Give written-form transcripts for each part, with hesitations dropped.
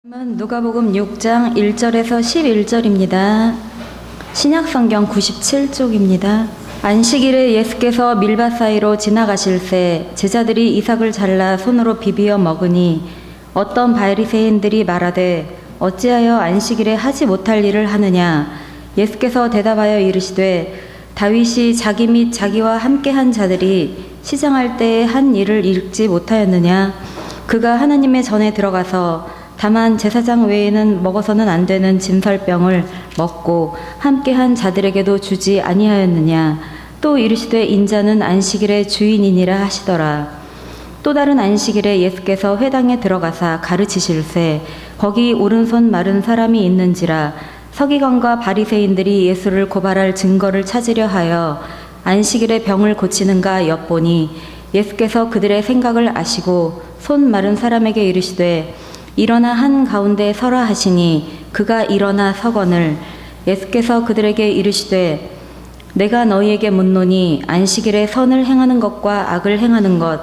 누가복음 6장 1절에서 11절입니다. 신약성경 97쪽입니다. 안식일에 예수께서 밀밭 사이로 지나가실새 제자들이 이삭을 잘라 손으로 비비어 먹으니 어떤 바리새인들이 말하되 어찌하여 안식일에 하지 못할 일을 하느냐. 예수께서 대답하여 이르시되 다윗이 자기 및 자기와 함께한 자들이 시장할 때에 한 일을 읽지 못하였느냐. 그가 하나님의 전에 들어가서 다만 제사장 외에는 먹어서는 안 되는 진설병을 먹고 함께한 자들에게도 주지 아니하였느냐. 또 이르시되 인자는 안식일의 주인이니라 하시더라. 또 다른 안식일에 예수께서 회당에 들어가사 가르치실새 거기 오른손 마른 사람이 있는지라. 서기관과 바리새인들이 예수를 고발할 증거를 찾으려 하여 안식일에 병을 고치는가 엿보니 예수께서 그들의 생각을 아시고 손 마른 사람에게 이르시되 일어나 한 가운데 서라 하시니 그가 일어나 서거늘. 예수께서 그들에게 이르시되 내가 너희에게 묻노니 안식일에 선을 행하는 것과 악을 행하는 것,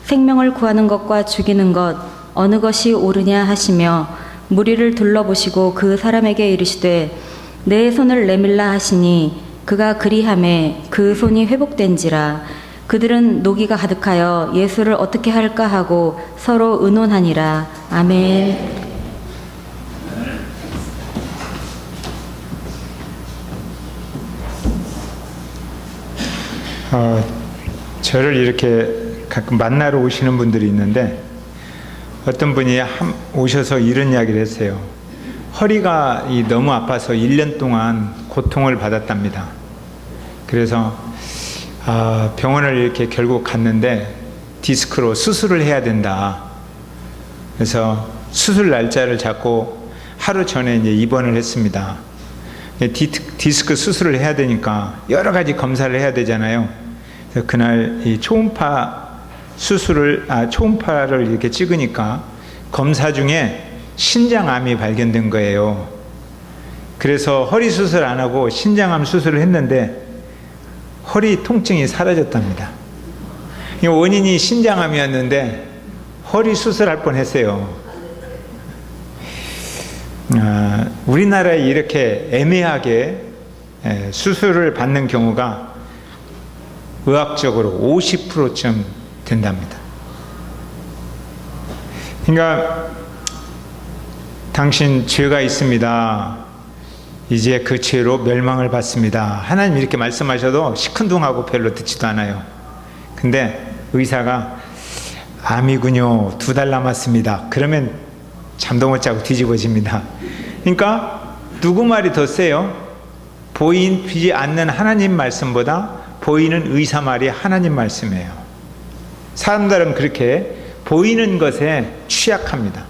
생명을 구하는 것과 죽이는 것 어느 것이 옳으냐 하시며 무리를 둘러보시고 그 사람에게 이르시되 내 손을 내밀라 하시니 그가 그리하매 그 손이 회복된지라. 그들은 노기가 가득하여 예수를 어떻게 할까 하고 서로 의논하니라. 아멘. 저를 이렇게 가끔 만나러 오시는 분들이 있는데 어떤 분이 오셔서 이런 이야기를 했어요. 허리가 너무 아파서 1년 동안 고통을 받았답니다. 그래서 병원을 이렇게 결국 갔는데 디스크로 수술을 해야 된다. 그래서 수술 날짜를 잡고 하루 전에 이제 입원을 했습니다. 디스크 수술을 해야 되니까 여러 가지 검사를 해야 되잖아요. 그래서 그날 이 초음파 초음파를 이렇게 찍으니까 검사 중에 신장암이 발견된 거예요. 그래서 허리 수술 안 하고 신장암 수술을 했는데 허리 통증이 사라졌답니다. 원인이 신장암이었는데 허리 수술할 뻔했어요. 우리나라에 이렇게 애매하게 수술을 받는 경우가 의학적으로 50%쯤 된답니다. 그러니까 당신 죄가 있습니다. 이제 그 죄로 멸망을 받습니다. 하나님 이렇게 말씀하셔도 시큰둥하고 별로 듣지도 않아요. 근데 의사가 암이군요. 2달 남았습니다. 그러면 잠도 못 자고 뒤집어집니다. 그러니까 누구 말이 더 세요? 보이지 않는 하나님 말씀보다 보이는 의사 말이 하나님 말씀이에요. 사람들은 그렇게 보이는 것에 취약합니다.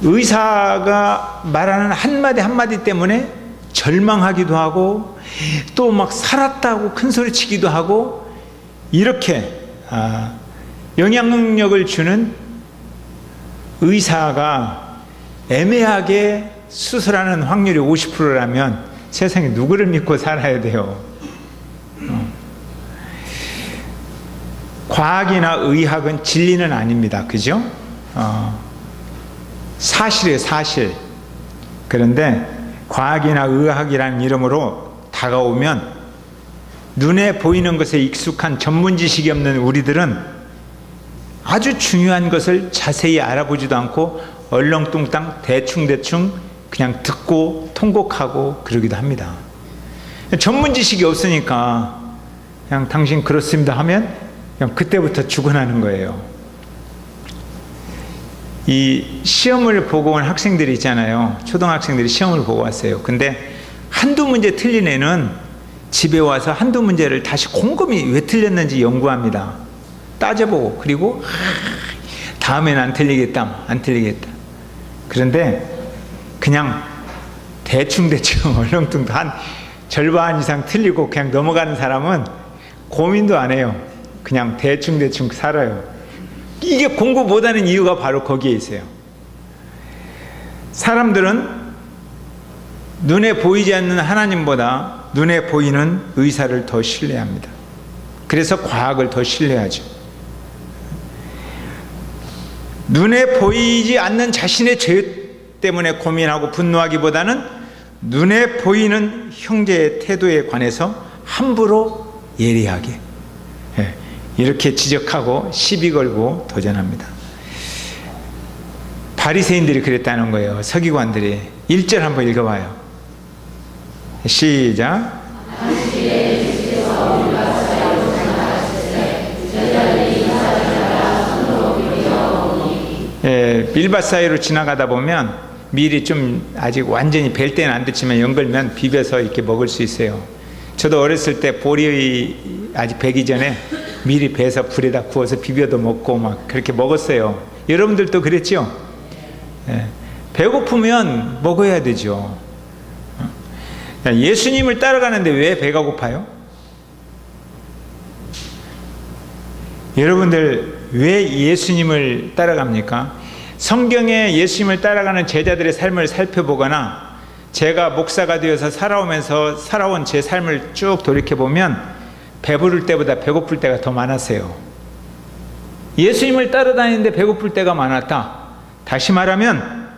의사가 말하는 한마디 한마디 때문에 절망하기도 하고 또 막 살았다고 큰소리치기도 하고 이렇게 영향력을 주는 의사가 애매하게 수술하는 확률이 50%라면 세상에 누구를 믿고 살아야 돼요? 과학이나 의학은 진리는 아닙니다. 그죠? 사실이에요, 사실. 그런데 과학이나 의학이라는 이름으로 다가오면 눈에 보이는 것에 익숙한 전문 지식이 없는 우리들은 아주 중요한 것을 자세히 알아보지도 않고 얼렁뚱땅 대충대충 그냥 듣고 통곡하고 그러기도 합니다. 전문 지식이 없으니까 그냥 당신 그렇습니다 하면 그냥 그때부터 죽어나는 거예요. 이 시험을 보고 온 학생들이 있잖아요. 초등학생들이 시험을 보고 왔어요. 근데 한두 문제 틀린 애는 집에 와서 한두 문제를 다시 곰곰이 왜 틀렸는지 연구합니다. 따져보고 그리고 다음에는 안 틀리겠다. 그런데 그냥 대충대충 얼렁뚱땅 한 절반 이상 틀리고 그냥 넘어가는 사람은 고민도 안 해요. 그냥 대충대충 살아요. 이게 공부 못하는 이유가 바로 거기에 있어요. 사람들은 눈에 보이지 않는 하나님보다 눈에 보이는 의사를 더 신뢰합니다. 그래서 과학을 더 신뢰하죠. 눈에 보이지 않는 자신의 죄 때문에 고민하고 분노하기보다는 눈에 보이는 형제의 태도에 관해서 함부로 예리하게 이렇게 지적하고 시비 걸고 도전합니다. 바리새인들이 그랬다는 거예요. 서기관들이. 1절 한번 읽어봐요. 시작. 밀밭 사이로 지나가다 보면 밀이 좀 아직 완전히 벨 때는 안 됐지만 연걸면 비벼서 이렇게 먹을 수 있어요. 저도 어렸을 때 보리 아직 배기 전에 밀이 배서 불에다 구워서 비벼도 먹고 막 그렇게 먹었어요. 여러분들도 그랬죠? 배고프면 먹어야 되죠. 예수님을 따라가는데 왜 배가 고파요? 여러분들 왜 예수님을 따라갑니까? 성경에 예수님을 따라가는 제자들의 삶을 살펴보거나 제가 목사가 되어서 살아온 제 삶을 쭉 돌이켜보면 배부를 때보다 배고플 때가 더 많았어요. 예수님을 따라다니는데 배고플 때가 많았다. 다시 말하면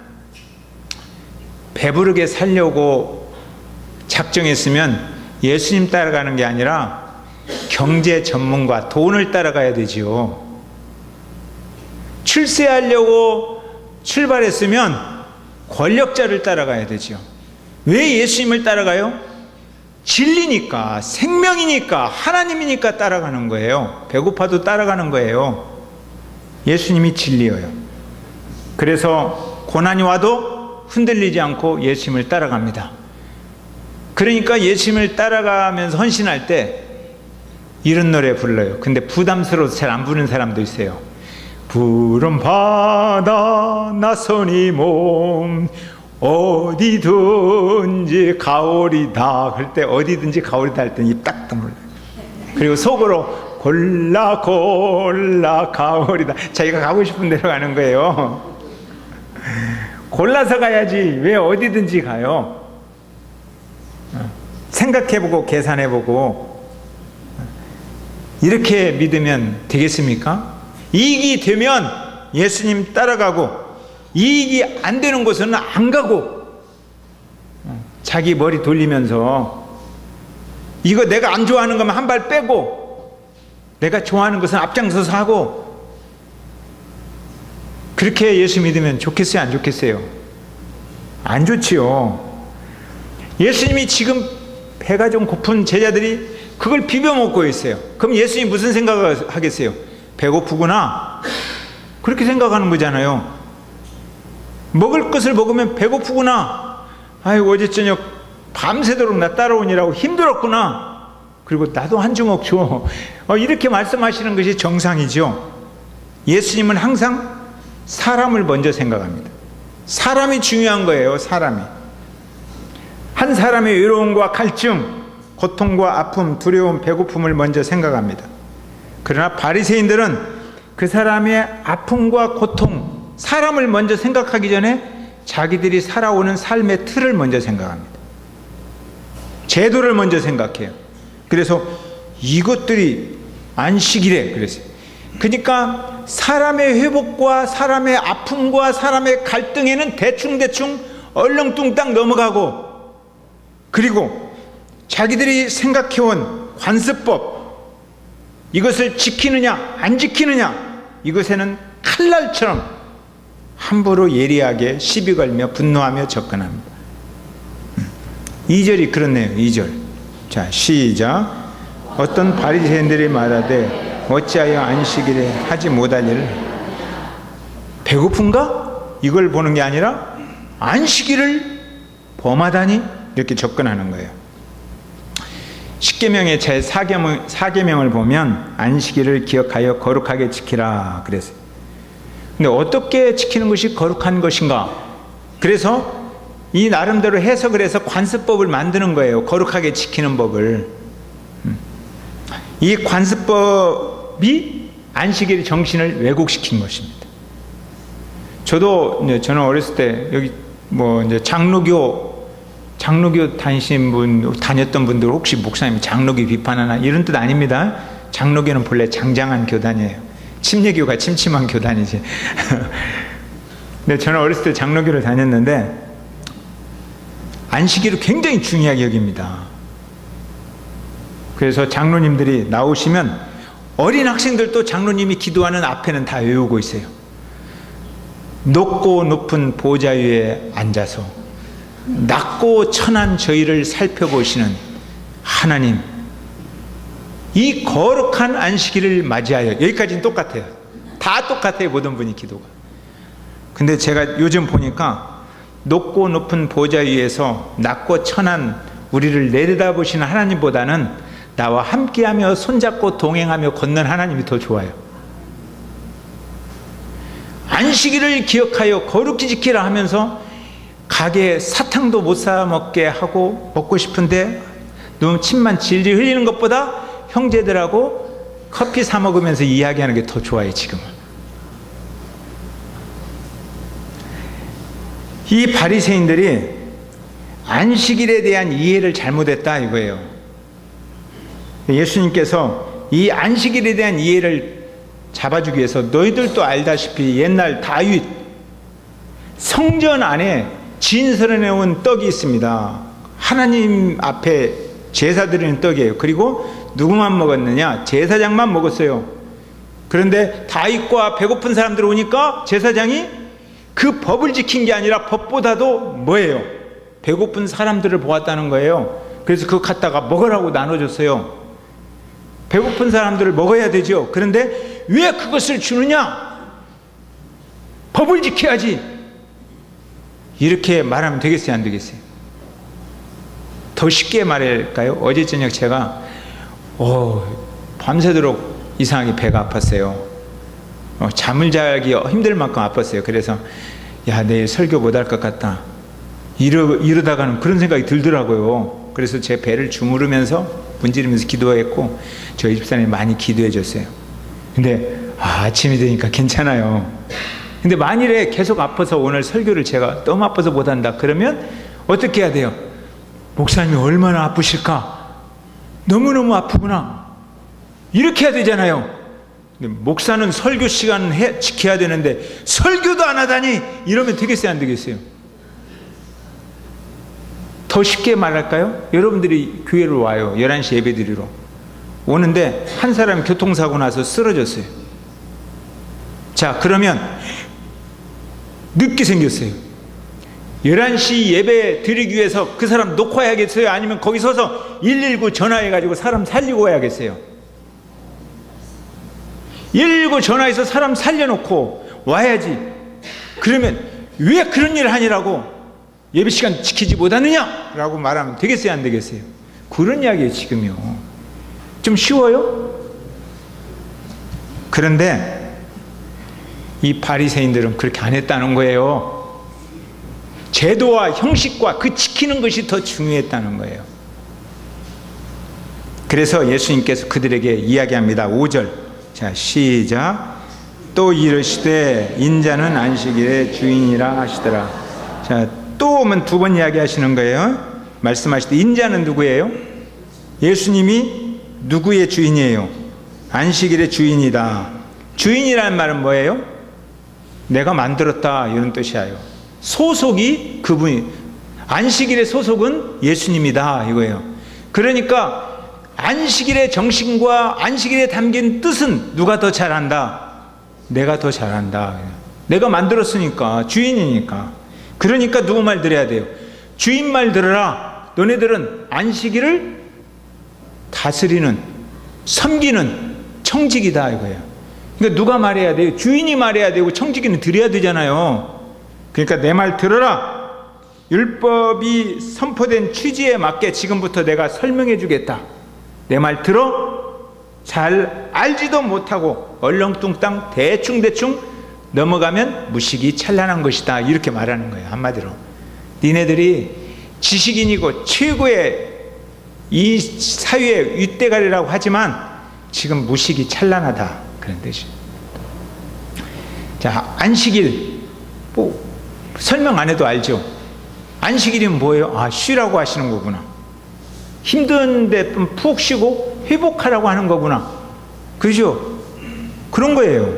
배부르게 살려고 작정했으면 예수님 따라가는 게 아니라 경제 전문가, 돈을 따라가야 되지요. 출세하려고 출발했으면 권력자를 따라가야 되죠. 왜 예수님을 따라가요? 진리니까, 생명이니까, 하나님이니까 따라가는 거예요. 배고파도 따라가는 거예요. 예수님이 진리예요. 그래서 고난이 와도 흔들리지 않고 예수님을 따라갑니다. 그러니까 예수님을 따라가면서 헌신할 때 이런 노래 불러요. 근데 부담스러워서 잘 안 부르는 사람도 있어요. 푸른 바다 나선이 몸 어디든지 가오리다. 그럴 때 어디든지 가오리다 할 때 입 딱 다물어요. 그리고 속으로 골라 골라 가오리다. 자기가 가고 싶은 데로 가는 거예요. 골라서 가야지 왜 어디든지 가요? 생각해보고 계산해보고 이렇게 믿으면 되겠습니까? 이익이 되면 예수님 따라가고 이익이 안 되는 곳은 안 가고 자기 머리 돌리면서 이거 내가 안 좋아하는 거면 한 발 빼고 내가 좋아하는 것은 앞장서서 하고 그렇게 예수 믿으면 좋겠어요? 안 좋겠어요? 안 좋지요. 예수님이 지금 배가 좀 고픈 제자들이 그걸 비벼 먹고 있어요. 그럼 예수님이 무슨 생각을 하겠어요? 배고프구나. 그렇게 생각하는 거잖아요. 먹을 것을 먹으면 배고프구나. 아이고 어제 저녁 밤새도록 나 따라오느라고 힘들었구나. 그리고 나도 한 주먹 줘. 이렇게 말씀하시는 것이 정상이죠. 예수님은 항상 사람을 먼저 생각합니다. 사람이 중요한 거예요. 사람이. 한 사람의 외로움과 갈증, 고통과 아픔, 두려움, 배고픔을 먼저 생각합니다. 그러나 바리새인들은 그 사람의 아픔과 고통, 사람을 먼저 생각하기 전에 자기들이 살아오는 삶의 틀을 먼저 생각합니다. 제도를 먼저 생각해요. 그래서 이것들이 안식이래 그랬어요. 그러니까 사람의 회복과 사람의 아픔과 사람의 갈등에는 대충대충 얼렁뚱땅 넘어가고 그리고 자기들이 생각해온 관습법 이것을 지키느냐 안 지키느냐 이것에는 칼날처럼 함부로 예리하게 시비 걸며 분노하며 접근합니다. 2절이 그렇네요. 2절. 자 시작. 어떤 바리새인들이 말하되 어찌하여 안식일에 하지 못할 일을 배고픈가? 이걸 보는 게 아니라 안식일을 범하다니 이렇게 접근하는 거예요. 십계명의 제 4계명을 보면 안식일을 기억하여 거룩하게 지키라 그랬어요. 근데 어떻게 지키는 것이 거룩한 것인가? 그래서 이 나름대로 해석을 해서 관습법을 만드는 거예요. 거룩하게 지키는 법을. 이 관습법이 안식일의 정신을 왜곡시킨 것입니다. 저는 어렸을 때 여기 이제 장로교 다녔던 분들 혹시 목사님 장로교 비판하나 이런 뜻 아닙니다. 장로교는 본래 장장한 교단이에요. 침례교가 침침한 교단이지. 근데 저는 어렸을 때 장로교를 다녔는데 안식일을 굉장히 중요하게 여깁니다. 그래서 장로님들이 나오시면 어린 학생들도 장로님이 기도하는 앞에는 다 외우고 있어요. 높고 높은 보좌 위에 앉아서 낮고 천한 저희를 살펴보시는 하나님, 이 거룩한 안식일을 맞이하여, 여기까지는 똑같아요. 다 똑같아요, 모든 분이 기도가. 근데 제가 요즘 보니까 높고 높은 보좌 위에서 낮고 천한 우리를 내려다보시는 하나님보다는 나와 함께하며 손잡고 동행하며 걷는 하나님이 더 좋아요. 안식일을 기억하여 거룩히 지키라 하면서 가게에 사탕도 못 사 먹게 하고, 먹고 싶은데 너무 침만 질질 흘리는 것보다 형제들하고 커피 사 먹으면서 이야기하는 게 더 좋아요. 지금은 이 바리새인들이 안식일에 대한 이해를 잘못했다 이거예요. 예수님께서 이 안식일에 대한 이해를 잡아주기 위해서, 너희들도 알다시피 옛날 다윗 성전 안에 진설해놓은 떡이 있습니다. 하나님 앞에 제사 드리는 떡이에요. 그리고 누구만 먹었느냐? 제사장만 먹었어요. 그런데 다윗과 배고픈 사람들 오니까 제사장이 그 법을 지킨 게 아니라 법보다도 뭐예요? 배고픈 사람들을 보았다는 거예요. 그래서 그거 갖다가 먹으라고 나눠줬어요. 배고픈 사람들을 먹어야 되죠. 그런데 왜 그것을 주느냐? 법을 지켜야지. 이렇게 말하면 되겠어요, 안 되겠어요? 더 쉽게 말할까요? 어제 저녁 제가 밤새도록 이상하게 배가 아팠어요. 잠을 자기 힘들 만큼 아팠어요. 그래서 야, 내일 설교 못할 것 같다. 이러다가는 그런 생각이 들더라고요. 그래서 제 배를 주무르면서 문지르면서 기도했고, 저희 집사람이 많이 기도해 줬어요. 근데 아침이 되니까 괜찮아요. 근데 만일에 계속 아파서 오늘 설교를 제가 너무 아파서 못한다 그러면 어떻게 해야 돼요? 목사님이 얼마나 아프실까? 너무너무 아프구나. 이렇게 해야 되잖아요. 근데 목사는 설교 시간 지켜야 되는데 설교도 안 하다니, 이러면 되겠어요, 안 되겠어요? 더 쉽게 말할까요? 여러분들이 교회를 와요. 11시 예배 드리러 오는데 한 사람이 교통사고 나서 쓰러졌어요. 자, 그러면 늦게 생겼어요. 11시 예배 드리기 위해서 그 사람 놓고 와야겠어요? 아니면 거기 서서 119 전화해가지고 사람 살리고 와야겠어요? 119 전화해서 사람 살려놓고 와야지. 그러면 왜 그런 일을 하니라고 예배 시간 지키지 못하느냐? 라고 말하면 되겠어요, 안 되겠어요? 그런 이야기예요, 지금요. 좀 쉬워요? 그런데 이 바리새인들은 그렇게 안 했다는 거예요. 제도와 형식과 그 지키는 것이 더 중요했다는 거예요. 그래서 예수님께서 그들에게 이야기합니다. 5절. 자, 시작. 또 이르시되 인자는 안식일의 주인이라 하시더라. 자, 또 오면 두 번 이야기하시는 거예요. 말씀하시되 인자는 누구예요? 예수님이 누구의 주인이에요? 안식일의 주인이다. 주인이라는 말은 뭐예요? 내가 만들었다, 이런 뜻이에요. 소속이 그분이, 안식일의 소속은 예수님이다 이거예요. 그러니까 안식일의 정신과 안식일에 담긴 뜻은 누가 더 잘한다? 내가 더 잘한다. 내가 만들었으니까, 주인이니까. 그러니까 누구 말 들어야 돼요? 주인 말 들어라. 너네들은 안식일을 다스리는, 섬기는 청직이다 이거예요. 그러니까 누가 말해야 돼요? 주인이 말해야 되고 청지기는 드려야 되잖아요. 그러니까 내 말 들어라. 율법이 선포된 취지에 맞게 지금부터 내가 설명해 주겠다. 내 말 들어? 잘 알지도 못하고 얼렁뚱땅 대충대충 넘어가면 무식이 찬란한 것이다. 이렇게 말하는 거예요, 한마디로. 니네들이 지식인이고 최고의 이 사회의 윗대가리라고 하지만 지금 무식이 찬란하다, 그런 뜻이에요. 자, 안식일 뭐 설명 안 해도 알죠? 안식일이면 뭐예요? 아, 쉬라고 하시는 거구나. 힘든데 푹 쉬고 회복하라고 하는 거구나. 그죠? 그런 거예요.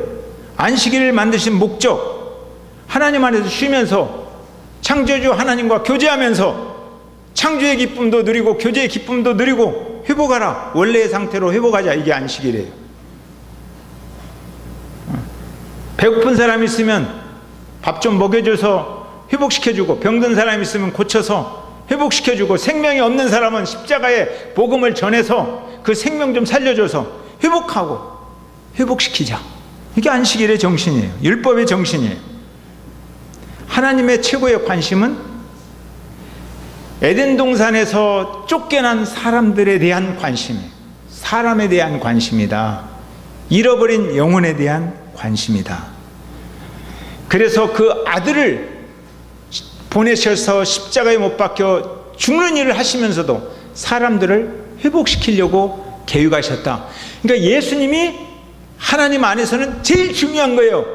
안식일을 만드신 목적, 하나님 안에서 쉬면서 창조주 하나님과 교제하면서 창조의 기쁨도 누리고 교제의 기쁨도 누리고 회복하라. 원래의 상태로 회복하자. 이게 안식일이에요. 배고픈 사람 있으면 밥 좀 먹여줘서 회복시켜주고, 병든 사람 있으면 고쳐서 회복시켜주고, 생명이 없는 사람은 십자가의 복음을 전해서 그 생명 좀 살려줘서 회복하고 회복시키자. 이게 안식일의 정신이에요. 율법의 정신이에요. 하나님의 최고의 관심은 에덴 동산에서 쫓겨난 사람들에 대한 관심이에요. 사람에 대한 관심이다. 잃어버린 영혼에 대한 관심이다. 그래서 그 아들을 보내셔서 십자가에 못 박혀 죽는 일을 하시면서도 사람들을 회복시키려고 계획하셨다. 그러니까 예수님이 하나님 안에서는 제일 중요한 거예요.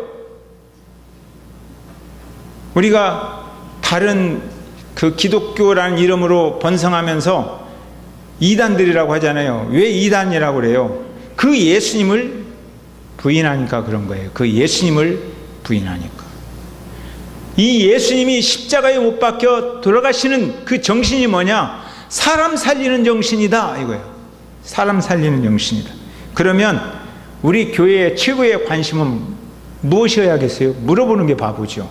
우리가 다른 그 기독교라는 이름으로 번성하면서 이단들이라고 하잖아요. 왜 이단이라고 그래요? 그 예수님을 부인하니까 그런 거예요. 그 예수님을 부인하니까. 이 예수님이 십자가에 못 박혀 돌아가시는 그 정신이 뭐냐? 사람 살리는 정신이다 이거예요. 사람 살리는 정신이다. 그러면 우리 교회의 최고의 관심은 무엇이어야겠어요? 물어보는 게 바보죠.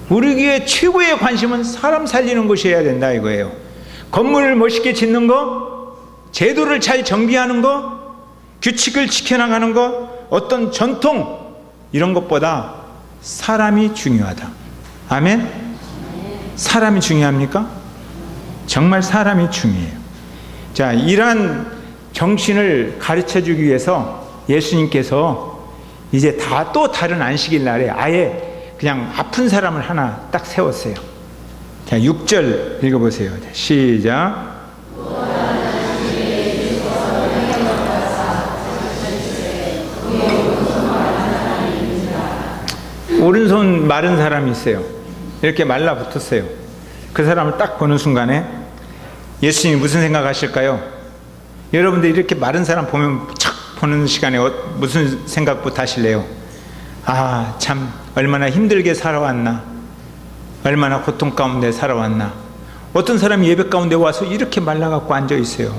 우리 교회의 최고의 관심은 사람 살리는 것이어야 된다 이거예요. 건물을 멋있게 짓는 거, 제도를 잘 정비하는 거, 규칙을 지켜나가는 거, 어떤 전통 이런 것보다 사람이 중요하다. 아멘? 사람이 중요합니까? 정말 사람이 중요해요. 자, 이러한 정신을 가르쳐주기 위해서 예수님께서 이제 또 다른 안식일 날에 아예 그냥 아픈 사람을 하나 딱 세웠어요. 자, 6절 읽어보세요. 시작. 오른손 마른 사람이 있어요. 이렇게 말라붙었어요. 그 사람을 딱 보는 순간에 예수님이 무슨 생각하실까요? 여러분들 이렇게 마른 사람 보면 착 보는 시간에 무슨 생각부터 하실래요? 아, 참 얼마나 힘들게 살아왔나, 얼마나 고통 가운데 살아왔나. 어떤 사람이 예배 가운데 와서 이렇게 말라갖고 앉아 있어요.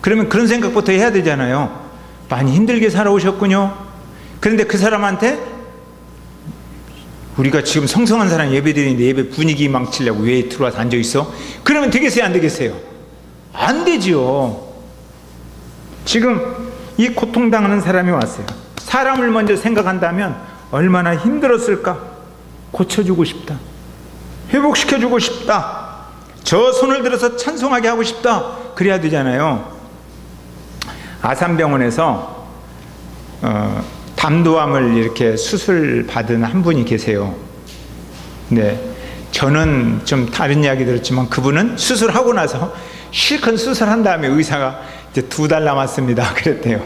그러면 그런 생각부터 해야 되잖아요. 많이 힘들게 살아오셨군요. 그런데 그 사람한테 우리가 지금 성성한 사람 예배 드리는데 예배 분위기 망치려고 왜 들어와서 앉아 있어? 그러면 되겠어요, 안 되겠어요? 안 되지요. 지금 이 고통당하는 사람이 왔어요. 사람을 먼저 생각한다면 얼마나 힘들었을까? 고쳐주고 싶다. 회복시켜주고 싶다. 저 손을 들어서 찬송하게 하고 싶다. 그래야 되잖아요. 아산병원에서 담도암을 이렇게 수술 받은 한 분이 계세요. 네, 저는 좀 다른 이야기 들었지만 그분은 수술하고 나서 실컷 수술한 다음에 의사가 이제 2달 남았습니다 그랬대요.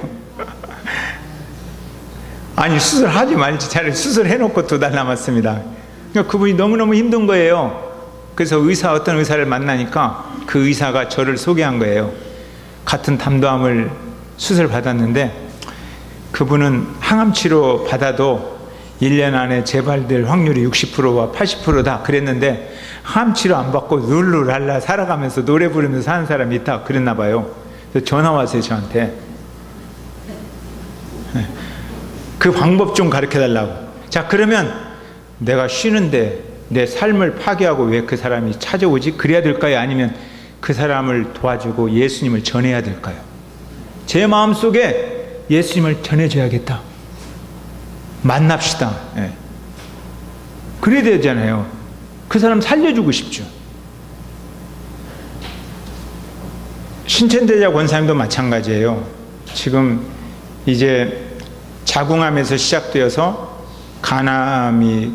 아니, 수술하지 말지 차라리 수술해놓고 2달 남았습니다. 그러니까 그분이 너무너무 힘든 거예요. 그래서 어떤 의사를 만나니까 그 의사가 저를 소개한 거예요. 같은 담도암을 수술 받았는데 그분은 항암 치료 받아도 1년 안에 재발될 확률이 60%와 80%다 그랬는데 항암 치료 안 받고 룰루랄라 살아가면서 노래 부르면서 사는 사람이 있다 그랬나 봐요. 그래서 전화 왔어요, 저한테. 그 방법 좀 가르쳐 달라고. 자, 그러면 내가 쉬는데 내 삶을 파괴하고 왜 그 사람이 찾아오지? 그래야 될까요? 아니면 그 사람을 도와주고 예수님을 전해야 될까요? 제 마음속에 예수님을 전해줘야겠다. 만납시다. 예. 그래야 되잖아요. 그 사람 살려주고 싶죠. 신천대자 권사님도 마찬가지예요. 지금 이제 자궁암에서 시작되어서 간암이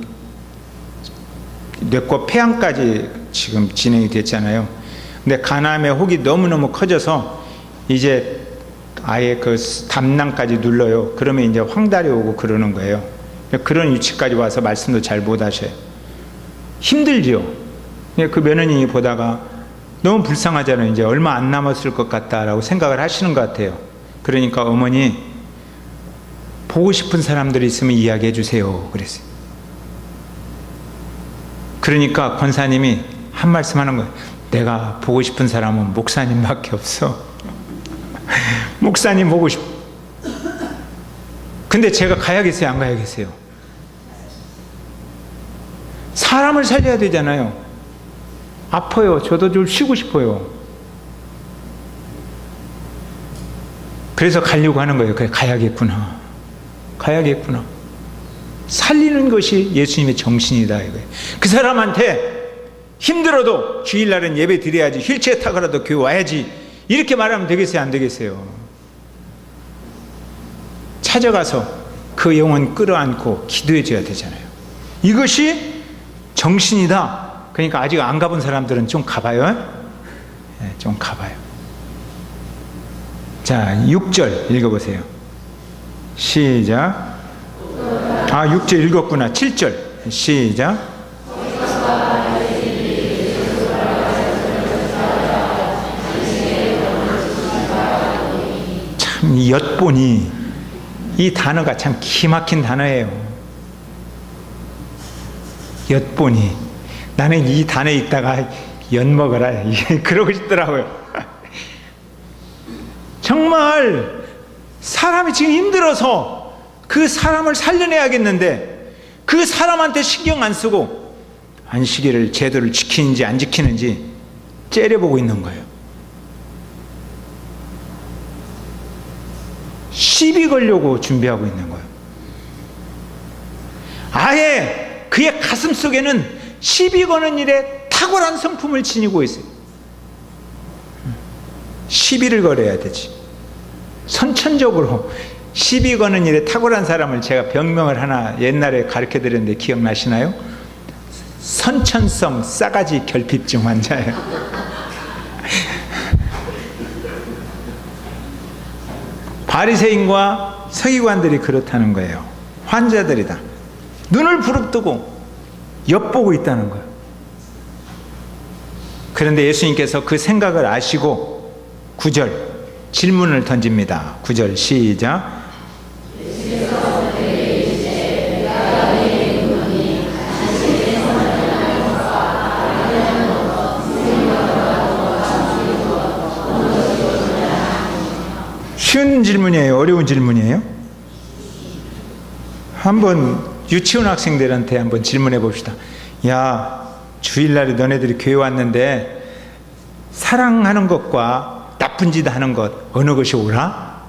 뇌과 폐암까지 지금 진행이 됐잖아요. 근데 간암의 혹이 너무너무 커져서 이제 아예 그 담낭까지 눌러요. 그러면 이제 황달이 오고 그러는 거예요. 그런 위치까지 와서 말씀도 잘 못 하셔요. 힘들죠. 그 며느님이 보다가 너무 불쌍하잖아요. 이제 얼마 안 남았을 것 같다라고 생각을 하시는 것 같아요. 그러니까 어머니, 보고 싶은 사람들이 있으면 이야기해 주세요. 그랬어요. 그러니까 권사님이 한 말씀 하는 거예요. 내가 보고 싶은 사람은 목사님밖에 없어. 목사님 보고 싶. 근데 제가 가야겠어요, 안 가야겠어요? 사람을 살려야 되잖아요. 아파요. 저도 좀 쉬고 싶어요. 그래서 가려고 하는 거예요. 그래, 가야겠구나. 가야겠구나. 살리는 것이 예수님의 정신이다 이거예요. 그 사람한테 힘들어도 주일날은 예배 드려야지, 휠체어 타고라도 교회 와야지, 이렇게 말하면 되겠어요, 안 되겠어요? 찾아가서 그 영혼 끌어안고 기도해 줘야 되잖아요. 이것이 정신이다. 그러니까 아직 안 가본 사람들은 좀 가봐요. 네, 좀 가봐요. 자, 6절 읽어보세요. 시작. 6절 읽었구나. 7절 시작. 참, 이 엿보니, 이 단어가 참 기막힌 단어예요. 엿보니. 나는 이 단어에 있다가 엿먹어라 그러고 싶더라고요. 정말 사람이 지금 힘들어서 그 사람을 살려내야겠는데 그 사람한테 신경 안 쓰고 안식일을 제도를 지키는지 안 지키는지 째려보고 있는 거예요. 시비 걸려고 준비하고 있는 거예요. 아예 그의 가슴 속에는 시비 거는 일에 탁월한 성품을 지니고 있어요. 시비를 걸어야 되지. 선천적으로 시비 거는 일에 탁월한 사람을 제가 병명을 하나 옛날에 가르쳐 드렸는데 기억나시나요? 선천성 싸가지 결핍증 환자예요. 바리새인과 서기관들이 그렇다는 거예요. 환자들이다. 눈을 부릅뜨고 엿보고 있다는 거예요. 그런데 예수님께서 그 생각을 아시고 9절 질문을 던집니다. 9절 시작. 쉬운 질문이에요? 어려운 질문이에요? 한번 유치원 학생들한테 한번 질문해 봅시다. 야, 주일날에 너네들이 교회 왔는데 사랑하는 것과 나쁜 짓 하는 것 어느 것이 옳아?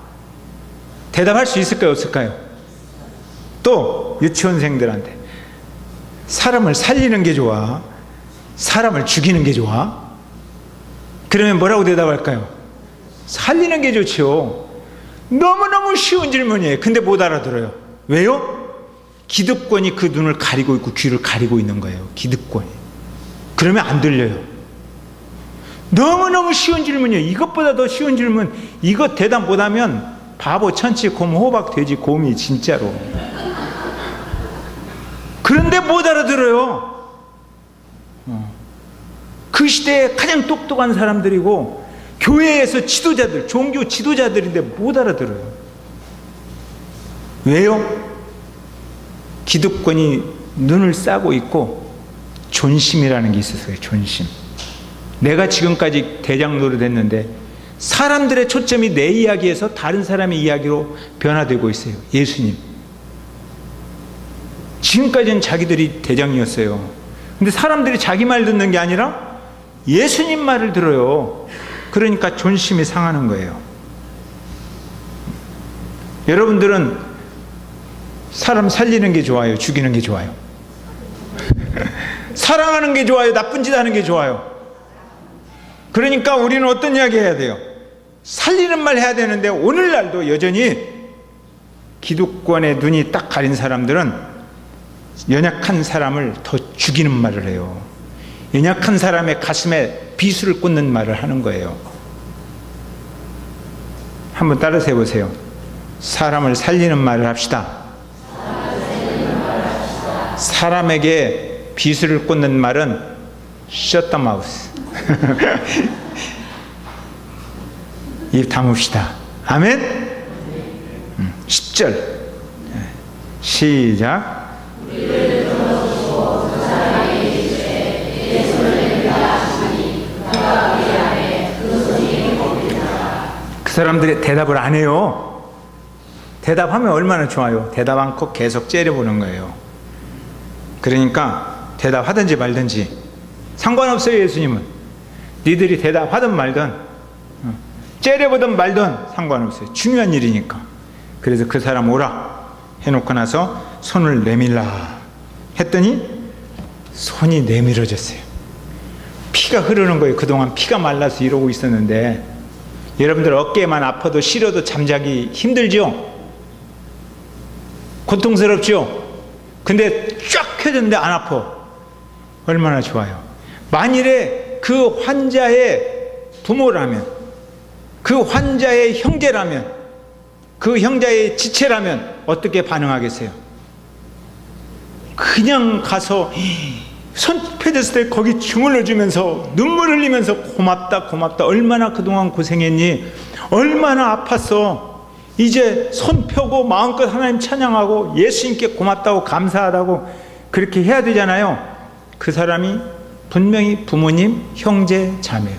대답할 수 있을까요, 없을까요? 또 유치원생들한테 사람을 살리는 게 좋아? 사람을 죽이는 게 좋아? 그러면 뭐라고 대답할까요? 살리는 게 좋지요. 너무너무 쉬운 질문이에요. 근데 못 알아들어요. 왜요? 기득권이 그 눈을 가리고 있고 귀를 가리고 있는 거예요. 기득권이. 그러면 안 들려요. 너무너무 쉬운 질문이에요. 이것보다 더 쉬운 질문, 이거 대답 못하면 바보, 천치, 곰, 호박, 돼지, 곰이 진짜로. 그런데 못 알아들어요. 그 시대에 가장 똑똑한 사람들이고 교회에서 지도자들, 종교 지도자들인데 못 알아들어요. 왜요? 기득권이 눈을 싸고 있고 존심이라는 게 있었어요. 존심. 내가 지금까지 대장 노릇했는데 사람들의 초점이 내 이야기에서 다른 사람의 이야기로 변화되고 있어요. 예수님. 지금까지는 자기들이 대장이었어요. 근데 사람들이 자기 말 듣는 게 아니라 예수님 말을 들어요. 그러니까 존심이 상하는 거예요. 여러분들은 사람 살리는 게 좋아요? 죽이는 게 좋아요? 사랑하는 게 좋아요? 나쁜 짓 하는 게 좋아요? 그러니까 우리는 어떤 이야기 해야 돼요? 살리는 말 해야 되는데 오늘날도 여전히 기득권의 눈이 딱 가린 사람들은 연약한 사람을 더 죽이는 말을 해요. 연약한 사람의 가슴에 비수를 꽂는 말을 하는 거예요. 한번 따라서 해보세요. 사람을 살리는 말을 합시다. 사람에게 비수를 꽂는 말은 shut the mouth. 입 다뭅시다. 아멘. 10절 시작. 그 사람들이 대답을 안 해요. 대답하면 얼마나 좋아요. 대답 않고 계속 째려보는 거예요. 그러니까 대답하든지 말든지 상관없어요. 예수님은 니들이 대답하든 말든 째려보든 말든 상관없어요. 중요한 일이니까. 그래서 그 사람 오라 해놓고 나서 손을 내밀라 했더니 손이 내밀어졌어요. 피가 흐르는 거예요. 그동안 피가 말라서 이러고 있었는데, 여러분들 어깨만 아파도 시려도 잠자기 힘들죠? 고통스럽죠? 근데 쫙 펴졌는데 안 아파. 얼마나 좋아요. 만일에 그 환자의 부모라면, 그 환자의 형제라면, 그 형제의 지체라면 어떻게 반응하겠어요? 그냥 가서 손 펴졌을 때 거기 주물러 주면서 눈물 흘리면서 고맙다 고맙다, 얼마나 그동안 고생했니, 얼마나 아팠어, 이제 손 펴고 마음껏 하나님 찬양하고 예수님께 고맙다고 감사하다고 그렇게 해야 되잖아요. 그 사람이 분명히 부모님, 형제, 자매요.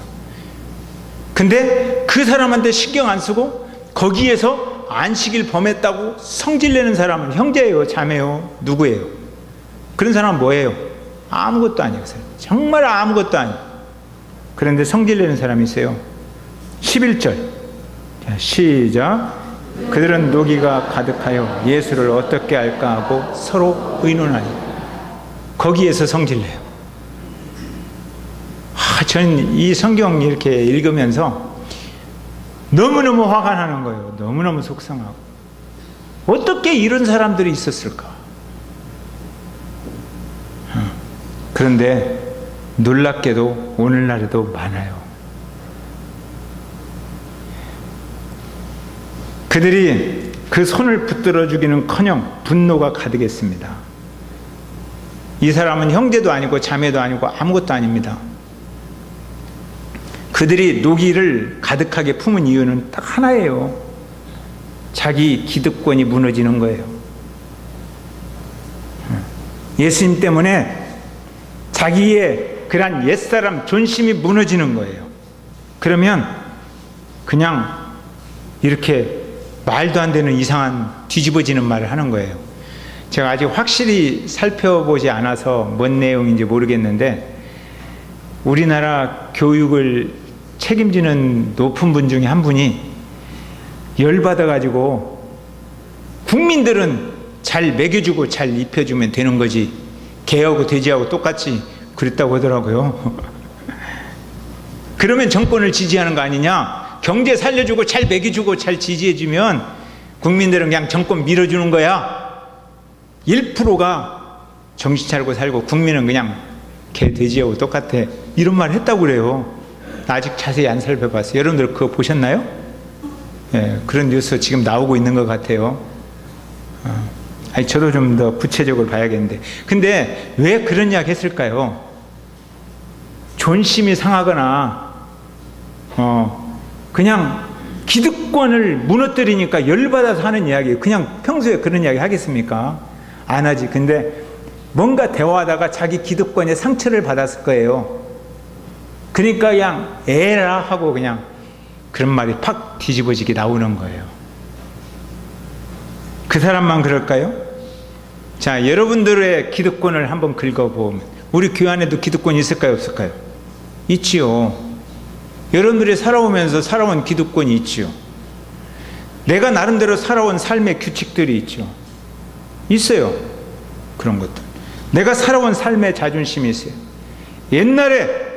근데 그 사람한테 신경 안 쓰고 거기에서 안식일 범했다고 성질내는 사람은 형제예요, 자매요, 누구예요? 그런 사람은 뭐예요? 아무것도 아니에요. 정말 아무것도 아니에요. 그런데 성질내는 사람이 있어요. 11절. 자, 시작. 그들은 노기가 가득하여 예수를 어떻게 할까 하고 서로 의논하니. 거기에서 성질내요. 저는 이 성경 이렇게 읽으면서 너무너무 화가 나는 거예요. 너무너무 속상하고. 어떻게 이런 사람들이 있었을까? 그런데 놀랍게도 오늘날에도 많아요. 그들이 그 손을 붙들어 주기는커녕 분노가 가득했습니다. 이 사람은 형제도 아니고 자매도 아니고 아무것도 아닙니다. 그들이 노기를 가득하게 품은 이유는 딱 하나예요. 자기 기득권이 무너지는 거예요. 예수님 때문에 자기의 그런 옛사람 존심이 무너지는 거예요. 그러면 그냥 이렇게 말도 안 되는 이상한 뒤집어지는 말을 하는 거예요. 제가 아직 확실히 살펴보지 않아서 뭔 내용인지 모르겠는데, 우리나라 교육을 책임지는 높은 분 중에 한 분이 열받아가지고 국민들은 잘 먹여주고 잘 입혀주면 되는 거지 개하고 돼지하고 똑같이 그랬다고 하더라고요. 그러면 정권을 지지하는 거 아니냐? 경제 살려주고 잘 먹여주고 잘 지지해주면 국민들은 그냥 정권 밀어주는 거야. 1%가 정신 차리고 살고 국민은 그냥 개 돼지하고 똑같아, 이런 말 했다고 그래요. 아직 자세히 안 살펴봤어요. 여러분들 그거 보셨나요? 예, 그런 뉴스 지금 나오고 있는 것 같아요. 아니, 저도 좀 더 구체적으로 봐야겠는데, 근데 왜 그런 이야기 했을까요? 존심이 상하거나 그냥 기득권을 무너뜨리니까 열받아서 하는 이야기예요. 그냥 평소에 그런 이야기 하겠습니까? 안 하지. 근데 뭔가 대화하다가 자기 기득권에 상처를 받았을 거예요. 그러니까 그냥 에라 하고 그냥 그런 말이 팍 뒤집어지게 나오는 거예요. 그 사람만 그럴까요? 자, 여러분들의 기득권을 한번 긁어보면, 우리 교회 안에도 기득권이 있을까요, 없을까요? 있지요. 여러분들이 살아오면서 살아온 기득권이 있지요. 내가 나름대로 살아온 삶의 규칙들이 있죠. 있어요. 그런 것들. 내가 살아온 삶의 자존심이 있어요. 옛날에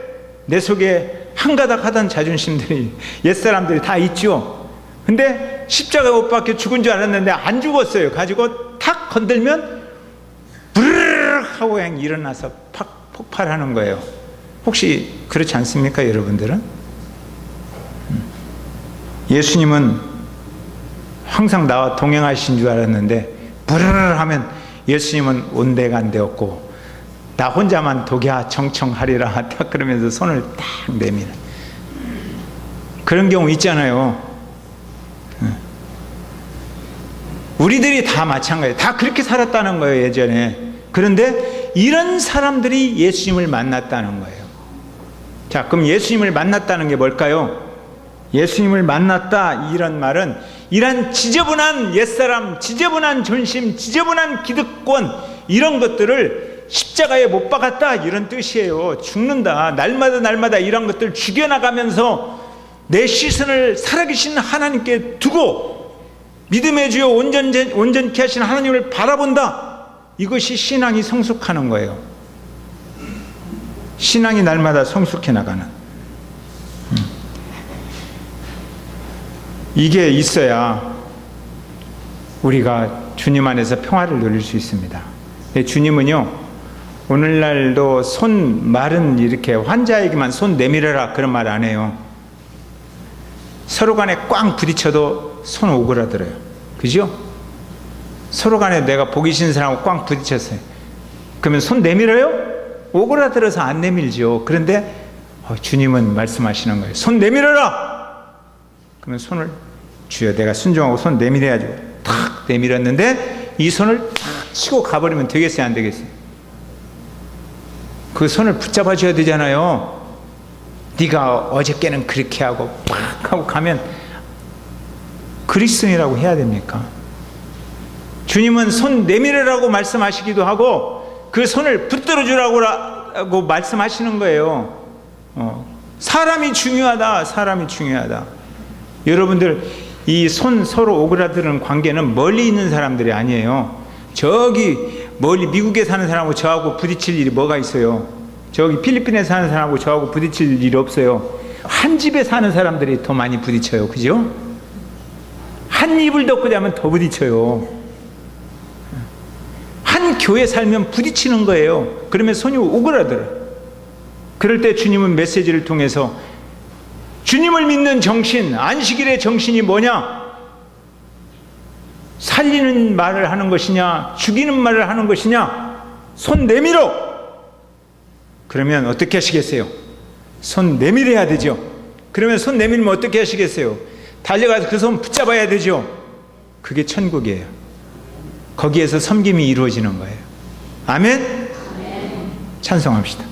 내 속에 한가닥 하던 자존심들이, 옛사람들이 다 있죠. 근데 십자가 못 박혀 죽은 줄 알았는데 안 죽었어요. 가지고 탁 건들면 부르르 하고 그냥 일어나서 팍 폭발하는 거예요. 혹시 그렇지 않습니까, 여러분들은? 예수님은 항상 나와 동행하신 줄 알았는데 부르르 하면 예수님은 온데간데없고 나 혼자만 독야 청청하리라 딱 그러면서 손을 딱 내미는 그런 경우 있잖아요. 우리들이 다 마찬가지예요. 다 그렇게 살았다는 거예요, 예전에. 그런데 이런 사람들이 예수님을 만났다는 거예요. 자, 그럼 예수님을 만났다는 게 뭘까요? 예수님을 만났다, 이런 말은 이런 지저분한 옛사람, 지저분한 존심, 지저분한 기득권, 이런 것들을 십자가에 못 박았다, 이런 뜻이에요. 죽는다. 날마다 이런 것들 죽여나가면서 내 시선을 살아계신 하나님께 두고 믿음의 주여 온전케 하신 하나님을 바라본다. 이것이 신앙이 성숙하는 거예요. 신앙이 날마다 성숙해 나가는. 이게 있어야 우리가 주님 안에서 평화를 누릴 수 있습니다. 주님은요, 오늘날도 말은 이렇게 환자에게만 손 내밀어라, 그런 말 안 해요. 서로 간에 꽝 부딪혀도 손 오그라들어요. 그죠? 서로 간에 내가 보기 싫은 사람하고 꽝 부딪혔어요. 그러면 손 내밀어요? 오그라들어서 안 내밀죠. 그런데 주님은 말씀하시는 거예요. 손 내밀어라! 그러면 손을, 주여 내가 순종하고 손 내밀어야죠. 탁 내밀었는데 이 손을 탁 치고 가버리면 되겠어요, 안 되겠어요? 그 손을 붙잡아 줘야 되잖아요. 네가 어저께는 그렇게 하고 팍 하고 가면 그리스도인이라고 해야 됩니까? 주님은 손 내밀으라고 말씀하시기도 하고 그 손을 붙들어 주라고 말씀하시는 거예요. 사람이 중요하다. 사람이 중요하다. 여러분들, 이 손 서로 오그라드는 관계는 멀리 있는 사람들이 아니에요. 저기 멀리 미국에 사는 사람하고 저하고 부딪힐 일이 뭐가 있어요? 저기 필리핀에 사는 사람하고 저하고 부딪힐 일이 없어요. 한 집에 사는 사람들이 더 많이 부딪혀요. 그죠? 한 이불 덮고 자면 더 부딪혀요. 한 교회 살면 부딪히는 거예요. 그러면 손이 오그라들어요. 그럴 때 주님은 메시지를 통해서 주님을 믿는 정신, 안식일의 정신이 뭐냐? 살리는 말을 하는 것이냐, 죽이는 말을 하는 것이냐? 손 내밀어! 그러면 어떻게 하시겠어요? 손 내밀어야 되죠. 그러면 손 내밀면 어떻게 하시겠어요? 달려가서 그 손 붙잡아야 되죠. 그게 천국이에요. 거기에서 섬김이 이루어지는 거예요. 아멘? 찬송합시다.